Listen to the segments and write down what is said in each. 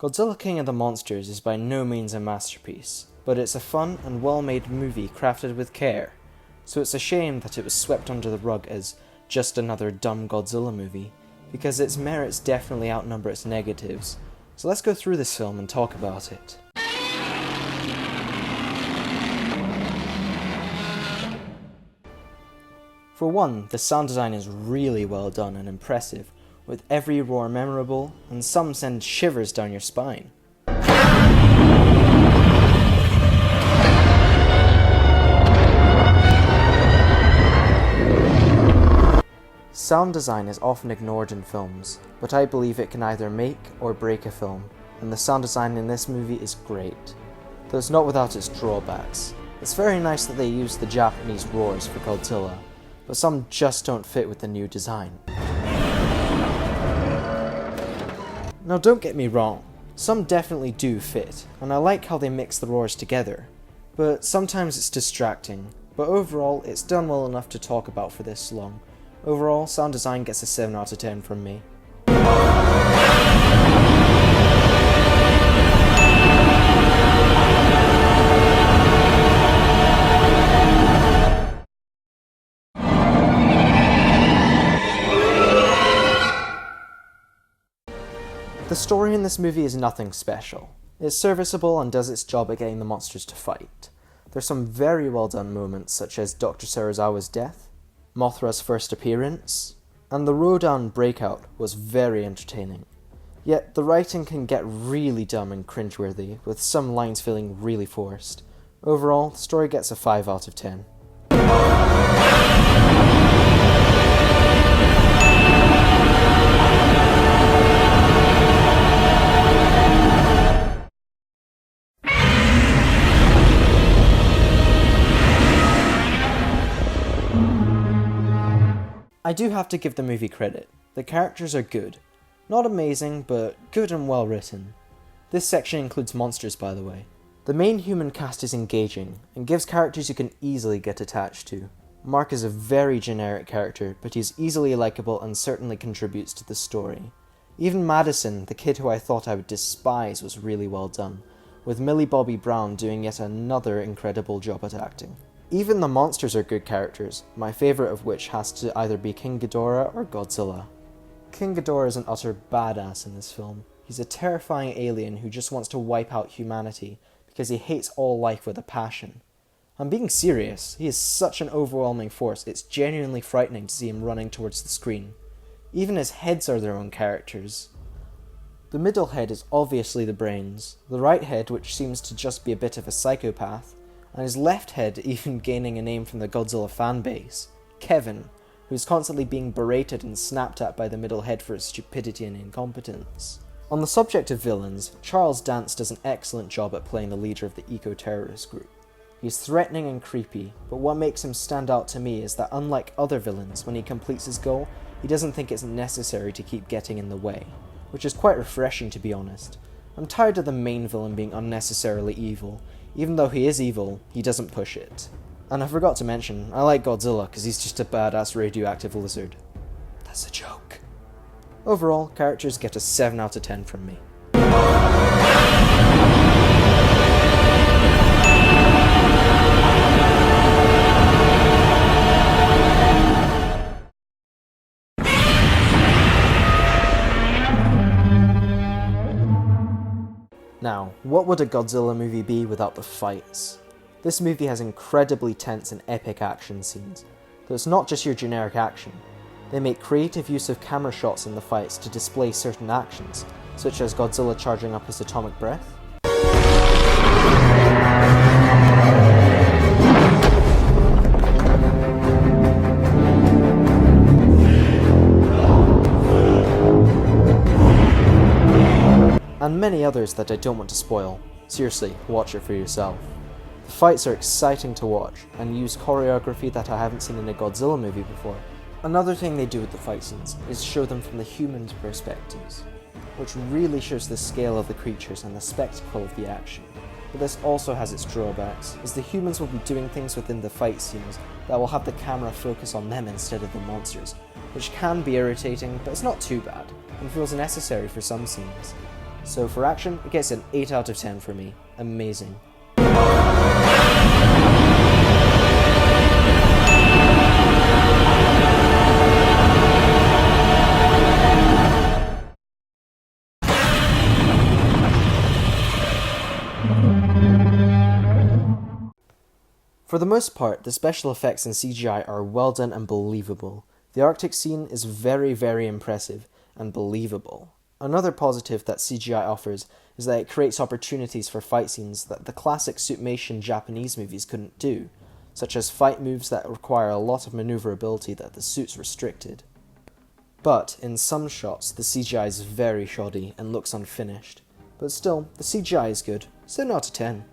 Godzilla King of the Monsters is by no means a masterpiece, but it's a fun and well-made movie crafted with care, so it's a shame that it was swept under the rug as just another dumb Godzilla movie, because its merits definitely outnumber its negatives. So let's go through this film and talk about it. For one, the sound design is really well done and impressive, with every roar memorable, and some send shivers down your spine. Sound design is often ignored in films, but I believe it can either make or break a film, and the sound design in this movie is great, though it's not without its drawbacks. It's very nice that they used the Japanese roars for Godzilla, but some just don't fit with the new design. Now don't get me wrong, some definitely do fit, and I like how they mix the roars together, but sometimes it's distracting, but overall it's done well enough to talk about for this long. Overall, sound design gets a 7 out of 10 from me. The story in this movie is nothing special. It's serviceable and does its job at getting the monsters to fight. There's some very well done moments such as Dr. Serizawa's death, Mothra's first appearance, and the Rodan breakout was very entertaining. Yet the writing can get really dumb and cringeworthy, with some lines feeling really forced. Overall, the story gets a 5 out of 10. I do have to give the movie credit. The characters are good. Not amazing, but good and well written. This section includes monsters, by the way. The main human cast is engaging, and gives characters you can easily get attached to. Mark is a very generic character, but he's easily likable and certainly contributes to the story. Even Madison, the kid who I thought I would despise, was really well done, with Millie Bobby Brown doing yet another incredible job at acting. Even the monsters are good characters, my favourite of which has to either be King Ghidorah or Godzilla. King Ghidorah is an utter badass in this film. He's a terrifying alien who just wants to wipe out humanity because he hates all life with a passion. I'm being serious, he is such an overwhelming force, it's genuinely frightening to see him running towards the screen. Even his heads are their own characters. The middle head is obviously the brains, the right head, which seems to just be a bit of a psychopath, and his left head even gaining a name from the Godzilla fanbase, Kevin, who's constantly being berated and snapped at by the middle head for his stupidity and incompetence. On the subject of villains, Charles Dance does an excellent job at playing the leader of the eco-terrorist group. He's threatening and creepy, but what makes him stand out to me is that unlike other villains, when he completes his goal, he doesn't think it's necessary to keep getting in the way, which is quite refreshing to be honest. I'm tired of the main villain being unnecessarily evil. Even though he is evil, he doesn't push it. And I forgot to mention, I like Godzilla because he's just a badass radioactive lizard. That's a joke. Overall, characters get a 7 out of 10 from me. Now, what would a Godzilla movie be without the fights? This movie has incredibly tense and epic action scenes, though it's not just your generic action. They make creative use of camera shots in the fights to display certain actions, such as Godzilla charging up his atomic breath, and many others that I don't want to spoil. Seriously, watch it for yourself. The fights are exciting to watch, and use choreography that I haven't seen in a Godzilla movie before. Another thing they do with the fight scenes is show them from the humans' perspectives, which really shows the scale of the creatures and the spectacle of the action. But this also has its drawbacks, as the humans will be doing things within the fight scenes that will have the camera focus on them instead of the monsters, which can be irritating, but it's not too bad, and feels necessary for some scenes. So for action, it gets an 8 out of 10 for me. Amazing. For the most part, the special effects and CGI are well done and believable. The Arctic scene is very, very impressive and believable. Another positive that CGI offers is that it creates opportunities for fight scenes that the classic suitmation Japanese movies couldn't do, such as fight moves that require a lot of maneuverability that the suits restricted. But in some shots, the CGI is very shoddy and looks unfinished. But still, the CGI is good, 7 out of 10.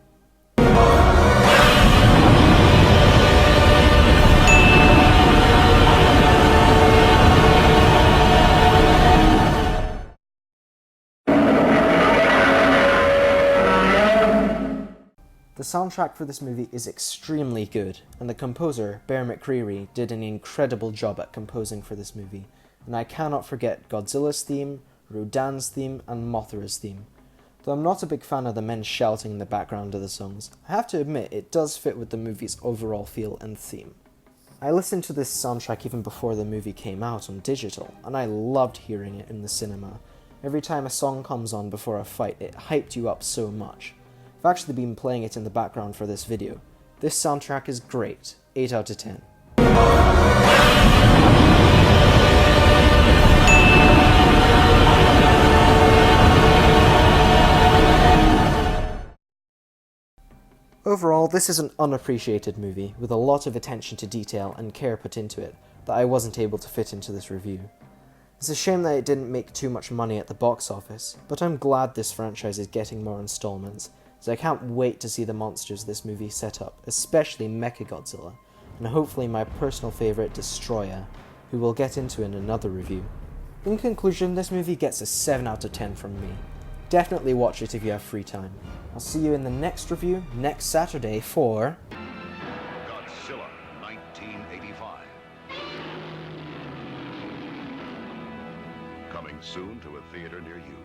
The soundtrack for this movie is extremely good, and the composer, Bear McCreary, did an incredible job at composing for this movie, and I cannot forget Godzilla's theme, Rodan's theme, and Mothra's theme. Though I'm not a big fan of the men shouting in the background of the songs, I have to admit it does fit with the movie's overall feel and theme. I listened to this soundtrack even before the movie came out on digital, and I loved hearing it in the cinema. Every time a song comes on before a fight, it hyped you up so much. I've actually been playing it in the background for this video. This soundtrack is great, 8 out of 10. Overall, this is an unappreciated movie, with a lot of attention to detail and care put into it that I wasn't able to fit into this review. It's a shame that it didn't make too much money at the box office, but I'm glad this franchise is getting more installments, so I can't wait to see the monsters this movie set up, especially Mechagodzilla, and hopefully my personal favourite Destroyer, who we'll get into in another review. In conclusion, this movie gets a 7 out of 10 from me. Definitely watch it if you have free time. I'll see you in the next review next Saturday for Godzilla 1985. Coming soon to a theater near you.